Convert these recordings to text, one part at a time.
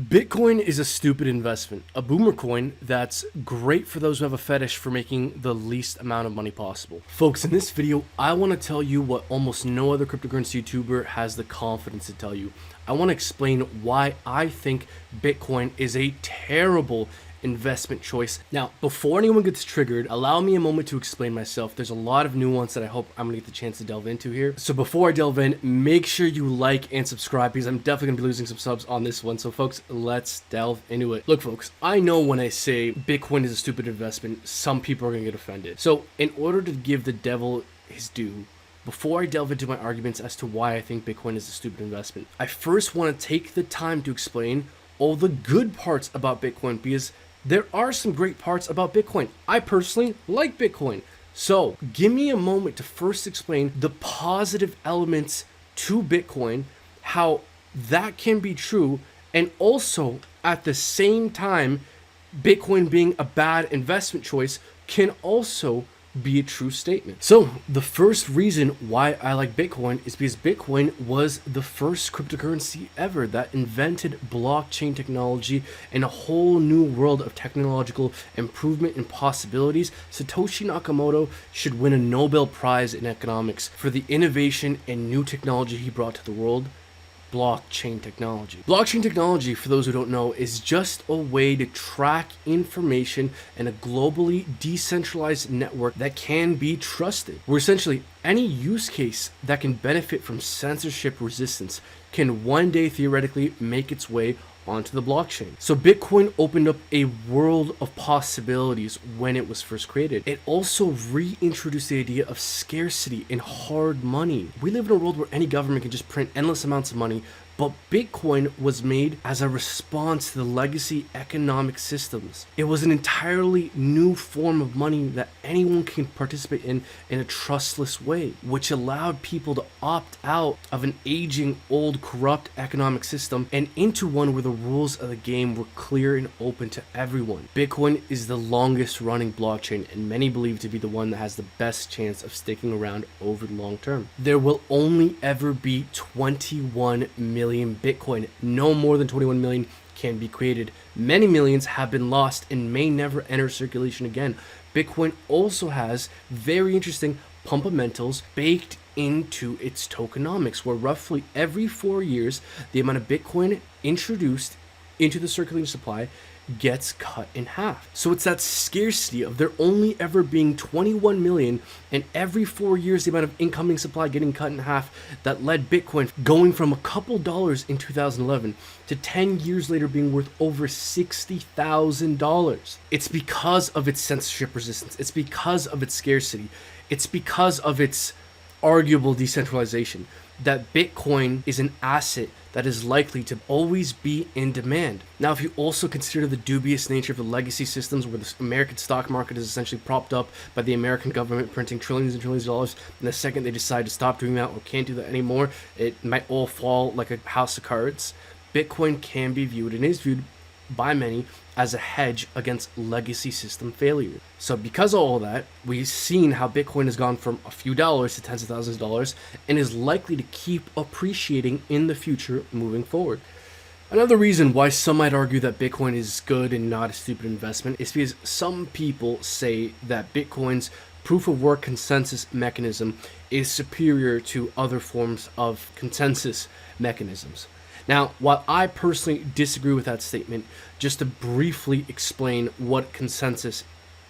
Bitcoin is a stupid investment, a boomer coin that's great for those who have a fetish for making the least amount of money possible. Folks, in this video, I want to tell you what almost no other cryptocurrency YouTuber has the confidence to tell you. I want to explain why I think Bitcoin is a terrible investment choice. Now, before anyone gets triggered, allow me a moment to explain myself. There's a lot of nuance that I hope I'm gonna get the chance to delve into here. So before I delve in, make sure you like and subscribe because I'm definitely gonna be losing some subs on this one. So folks, let's delve into it. Look folks, I know when I say Bitcoin is a stupid investment, some people are gonna get offended. So in order to give the devil his due, before I delve into my arguments as to why I think Bitcoin is a stupid investment, I first want to take the time to explain all the good parts about Bitcoin because there are some great parts about Bitcoin. I personally like Bitcoin. So give me a moment to first explain the positive elements to Bitcoin, how that can be true, and also at the same time, Bitcoin being a bad investment choice can also be a true statement. So the first reason why I like Bitcoin is because Bitcoin was the first cryptocurrency ever that invented blockchain technology and a whole new world of technological improvement and possibilities. Satoshi Nakamoto should win a Nobel Prize in economics for the innovation and new technology he brought to the world. Blockchain technology. Blockchain technology, for those who don't know, is just a way to track information in a globally decentralized network that can be trusted. Where essentially any use case that can benefit from censorship resistance can one day theoretically make its way onto the blockchain. So Bitcoin opened up a world of possibilities when it was first created. It also reintroduced the idea of scarcity and hard money. We live in a world where any government can just print endless amounts of money, but Bitcoin was made as a response to the legacy economic systems. It was an entirely new form of money that anyone can participate in a trustless way, which allowed people to opt out of an aging, old, corrupt economic system and into one where the rules of the game were clear and open to everyone. Bitcoin is the longest running blockchain and many believe to be the one that has the best chance of sticking around over the long term. There will only ever be 21 million Bitcoin. No more than 21 million can be created. Many millions have been lost and may never enter circulation again. Bitcoin also has very interesting fundamentals baked into its tokenomics, where roughly every 4 years, the amount of Bitcoin introduced into the circulating supply gets cut in half. So it's that scarcity of there only ever being 21 million and every 4 years the amount of incoming supply getting cut in half that led Bitcoin going from a couple dollars in 2011 to 10 years later being worth over $60,000. It's because of its censorship resistance. It's because of its scarcity. It's because of its arguable decentralization that Bitcoin is an asset that is likely to always be in demand. Now, if you also consider the dubious nature of the legacy systems where the American stock market is essentially propped up by the American government printing trillions and trillions of dollars, and the second they decide to stop doing that or can't do that anymore, it might all fall like a house of cards. Bitcoin can be viewed and is viewed by many as a hedge against legacy system failure. So because of all that, we've seen how Bitcoin has gone from a few dollars to tens of thousands of dollars and is likely to keep appreciating in the future moving forward. Another reason why some might argue that Bitcoin is good and not a stupid investment is because some people say that Bitcoin's proof of work consensus mechanism is superior to other forms of consensus mechanisms. Now, while I personally disagree with that statement, just to briefly explain what consensus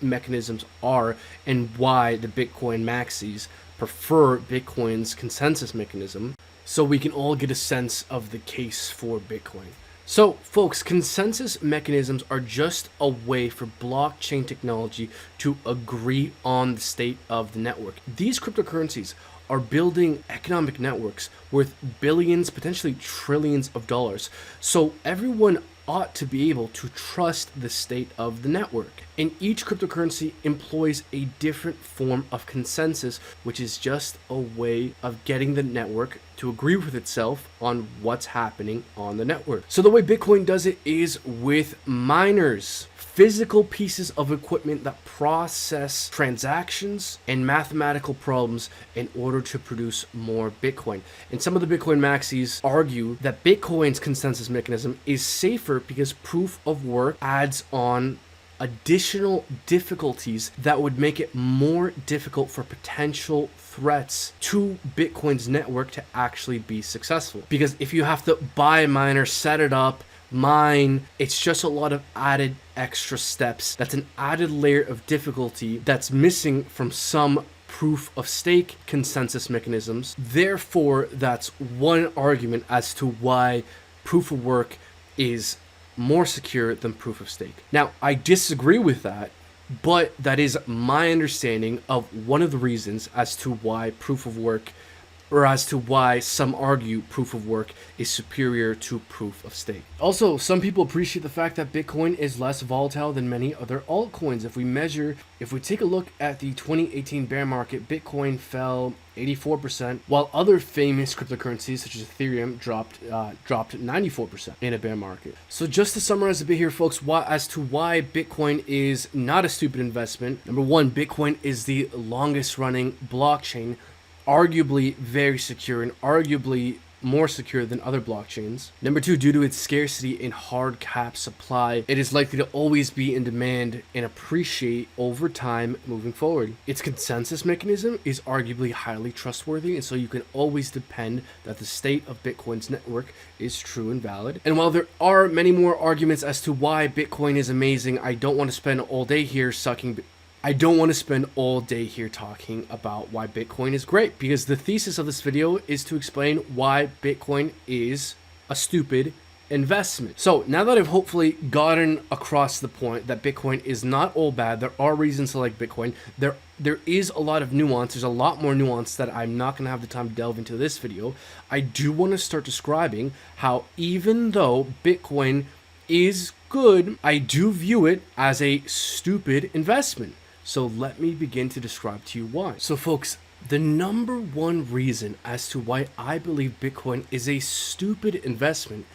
mechanisms are and why the Bitcoin maxis prefer Bitcoin's consensus mechanism, so we can all get a sense of the case for Bitcoin. So, folks, consensus mechanisms are just a way for blockchain technology to agree on the state of the network. These cryptocurrencies are building economic networks worth billions, potentially trillions of dollars. So everyone ought to be able to trust the state of the network. And each cryptocurrency employs a different form of consensus, which is just a way of getting the network to agree with itself on what's happening on the network. So the way Bitcoin does it is with miners. physical pieces of equipment that process transactions and mathematical problems in order to produce more Bitcoin. And some of the Bitcoin maxis argue that Bitcoin's consensus mechanism is safer because proof of work adds on additional difficulties that would make it more difficult for potential threats to Bitcoin's network to actually be successful. Because if you have to buy a miner, set it up, mine, it's just a lot of added extra steps. That's an added layer of difficulty that's missing from some proof of stake consensus mechanisms. Therefore, that's one argument as to why proof of work is more secure than proof of stake. Now, I disagree with that, but that is my understanding of one of the reasons as to why proof of work, or as to why some argue proof of work is superior to proof of stake. Also, some people appreciate the fact that Bitcoin is less volatile than many other altcoins. If we take a look at the 2018 bear market, Bitcoin fell 84%, while other famous cryptocurrencies such as Ethereum dropped 94% in a bear market. So just to summarize a bit here, folks, as to why Bitcoin is not a stupid investment. Number one, Bitcoin is the longest running blockchain, arguably very secure and arguably more secure than other blockchains. Number two, due to its scarcity in hard cap supply, it is likely to always be in demand and appreciate over time moving forward. Its consensus mechanism is arguably highly trustworthy, and so you can always depend that the state of Bitcoin's network is true and valid. And while there are many more arguments as to why Bitcoin is amazing, I don't want to spend all day here talking about why Bitcoin is great, because the thesis of this video is to explain why Bitcoin is a stupid investment. So now that I've hopefully gotten across the point that Bitcoin is not all bad, there are reasons to like Bitcoin. There is a lot of nuance. There's a lot more nuance that I'm not going to have the time to delve into this video. I do want to start describing how even though Bitcoin is good, I do view it as a stupid investment. So let me begin to describe to you why. So folks, the number one reason as to why I believe Bitcoin is a stupid investment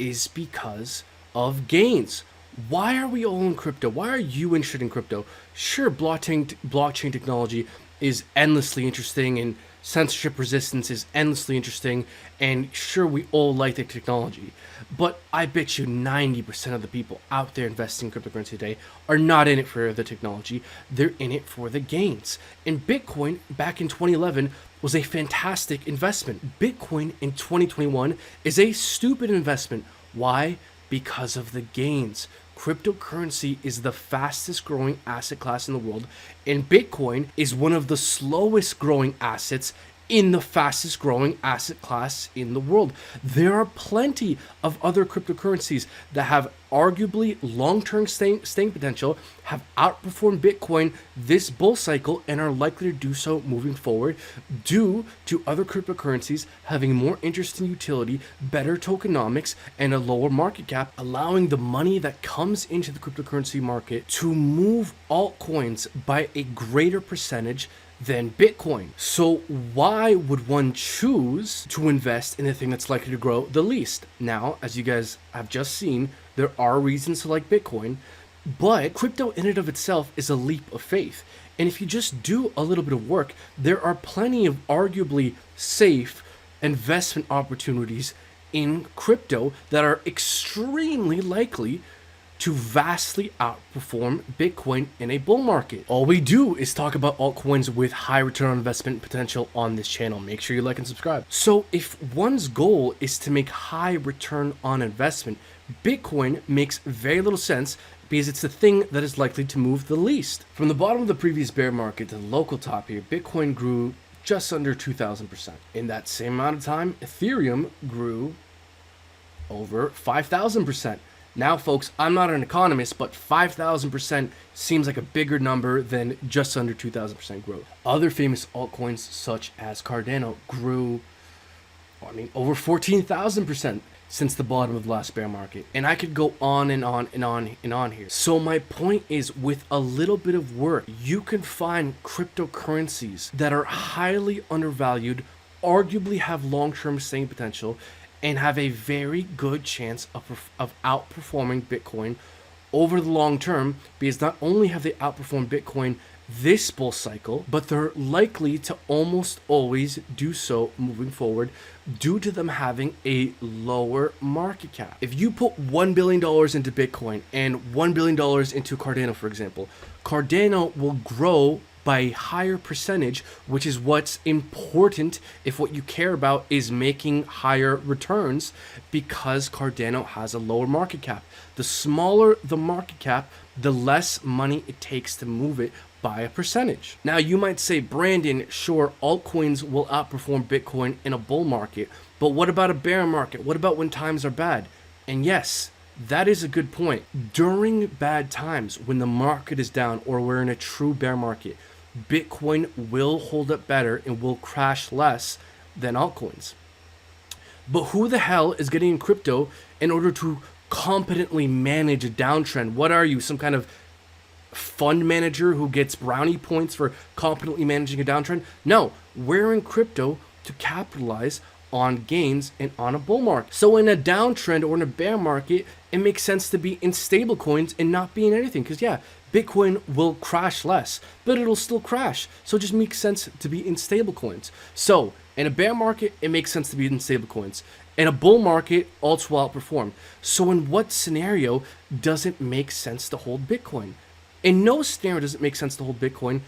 is because of gains. Why are we all in crypto? Why are you interested in crypto? Sure, blockchain technology is endlessly interesting and censorship resistance is endlessly interesting, and sure, we all like the technology, but I bet you 90% of the people out there investing in cryptocurrency today are not in it for the technology, they're in it for the gains. And Bitcoin back in 2011 was a fantastic investment. Bitcoin in 2021 is a stupid investment. Why? Because of the gains. Cryptocurrency is the fastest growing asset class in the world, and Bitcoin is one of the slowest growing assets in the fastest growing asset class in the world. There are plenty of other cryptocurrencies that have arguably long-term staying potential, have outperformed Bitcoin this bull cycle, and are likely to do so moving forward due to other cryptocurrencies having more interesting utility, better tokenomics, and a lower market cap, allowing the money that comes into the cryptocurrency market to move altcoins by a greater percentage than Bitcoin. So why would one choose to invest in the thing that's likely to grow the least? Now, as you guys have just seen, there are reasons to like Bitcoin, but crypto in and of itself is a leap of faith. And if you just do a little bit of work, there are plenty of arguably safe investment opportunities in crypto that are extremely likely to vastly outperform Bitcoin in a bull market. All we do is talk about altcoins with high return on investment potential on this channel. Make sure you like and subscribe. So if one's goal is to make high return on investment, Bitcoin makes very little sense because it's the thing that is likely to move the least. From the bottom of the previous bear market to the local top here, Bitcoin grew just under 2,000%. In that same amount of time, Ethereum grew over 5,000%. Now, folks, I'm not an economist, but 5,000% seems like a bigger number than just under 2,000% growth. Other famous altcoins, such as Cardano, grew, over 14,000% since the bottom of the last bear market. And I could go on and on and on and on here. So my point is, with a little bit of work, you can find cryptocurrencies that are highly undervalued, arguably have long-term staying potential, and have a very good chance of outperforming Bitcoin over the long term, because not only have they outperformed Bitcoin this bull cycle, but they're likely to almost always do so moving forward due to them having a lower market cap. If you put $1 billion into Bitcoin and $1 billion into Cardano, for example, Cardano will grow by a higher percentage, which is what's important if what you care about is making higher returns, because Cardano has a lower market cap. The smaller the market cap, the less money it takes to move it by a percentage. Now you might say, Brandon, sure, altcoins will outperform Bitcoin in a bull market, but what about a bear market? What about when times are bad? And yes, that is a good point. During bad times, when the market is down or we're in a true bear market, Bitcoin will hold up better and will crash less than altcoins. But who the hell is getting in crypto in order to competently manage a downtrend? What are you, some kind of fund manager who gets brownie points for competently managing a downtrend? No, we're in crypto to capitalize on gains and on a bull market. So in a downtrend or in a bear market, it makes sense to be in stable coins and not be in anything, because yeah, Bitcoin will crash less, but it'll still crash. So it just makes sense to be in stable coins. So in a bear market, it makes sense to be in stable coins. In a bull market, alts will outperform. So in what scenario does it make sense to hold Bitcoin? In no scenario does it make sense to hold Bitcoin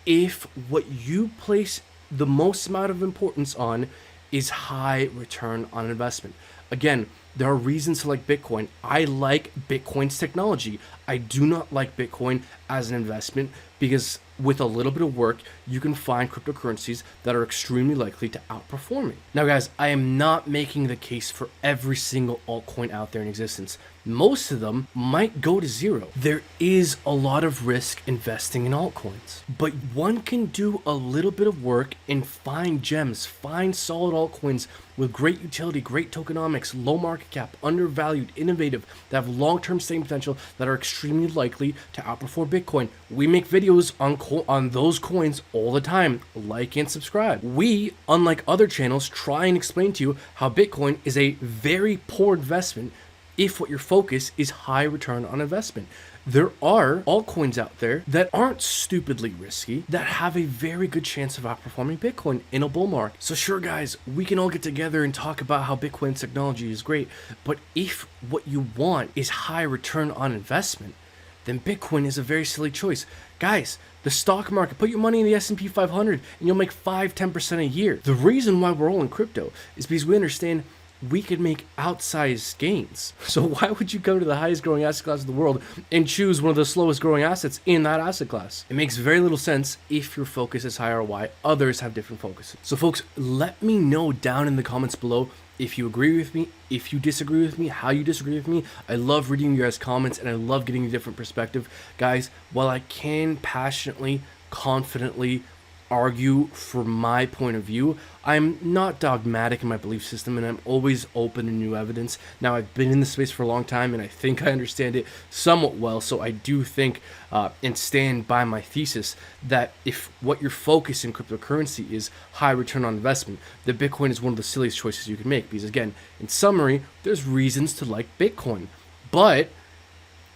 if what you place the most amount of importance on is high return on investment. Again, there are reasons to like Bitcoin. I like Bitcoin's technology. I do not like Bitcoin as an investment, because with a little bit of work, you can find cryptocurrencies that are extremely likely to outperform it. Now guys, I am not making the case for every single altcoin out there in existence. Most of them might go to zero. There is a lot of risk investing in altcoins, but one can do a little bit of work and find gems, find solid altcoins with great utility, great tokenomics, low market cap, undervalued, innovative, that have long-term staying potential, that are extremely likely to outperform Bitcoin. We make videos on those coins all the time. Like and subscribe. We, unlike other channels, try and explain to you how Bitcoin is a very poor investment if what your focus is high return on investment. There are altcoins out there that aren't stupidly risky, that have a very good chance of outperforming Bitcoin in a bull market. So sure guys, we can all get together and talk about how Bitcoin technology is great, but if what you want is high return on investment, then Bitcoin is a very silly choice. Guys, the stock market, put your money in the S&P 500 and you'll make 5-10% a year. The reason why we're all in crypto is because we understand we could make outsized gains. So why would you go to the highest growing asset class in the world and choose one of the slowest growing assets in that asset class? It makes very little sense if your focus is high ROI. Others have different focuses. So folks, let me know down in the comments below if you agree with me, if you disagree with me, how you disagree with me. I love reading your guys' comments and I love getting a different perspective. Guys, while I can passionately, confidently argue for my point of view, I'm not dogmatic in my belief system, and I'm always open to new evidence. Now, I've been in this space for a long time and I think I understand it somewhat well, so I do think and stand by my thesis that if what your focus in cryptocurrency is high return on investment, that Bitcoin is one of the silliest choices you can make, because again, in summary, there's reasons to like Bitcoin, but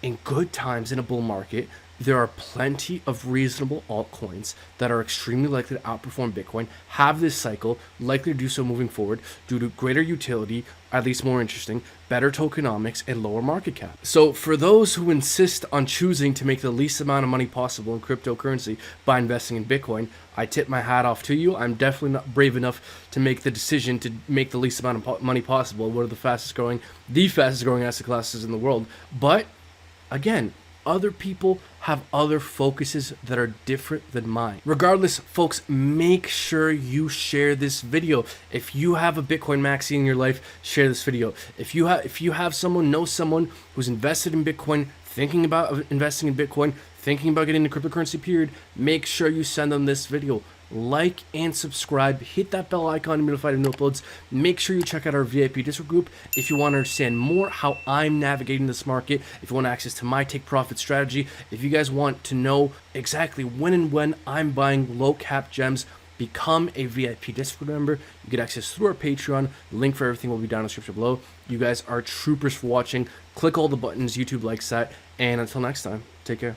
in good times in a bull market, there are plenty of reasonable altcoins that are extremely likely to outperform Bitcoin, have this cycle, likely to do so moving forward due to greater utility, at least more interesting, better tokenomics, and lower market cap. So for those who insist on choosing to make the least amount of money possible in cryptocurrency by investing in Bitcoin, I tip my hat off to you. I'm definitely not brave enough to make the decision to make the least amount of money possible. One of the fastest growing asset classes in the world. But again, other people have other focuses that are different than mine. Regardless, folks, make sure you share this video. If you have a Bitcoin maxi in your life, share this video. If you have someone, know someone who's invested in Bitcoin, thinking about investing in Bitcoin, thinking about getting into cryptocurrency period, make sure you send them this video. Like and subscribe, hit that bell icon to be notified of new uploads. Make sure you check out our VIP Discord group if you want to understand more how I'm navigating this market, if you want access to my take profit strategy, if you guys want to know exactly when I'm buying low cap gems, become a VIP Discord member. You get access through our Patreon. The link for everything will be down in the description below. You guys are troopers for watching. Click all the buttons. YouTube likes that. And until next time, take care.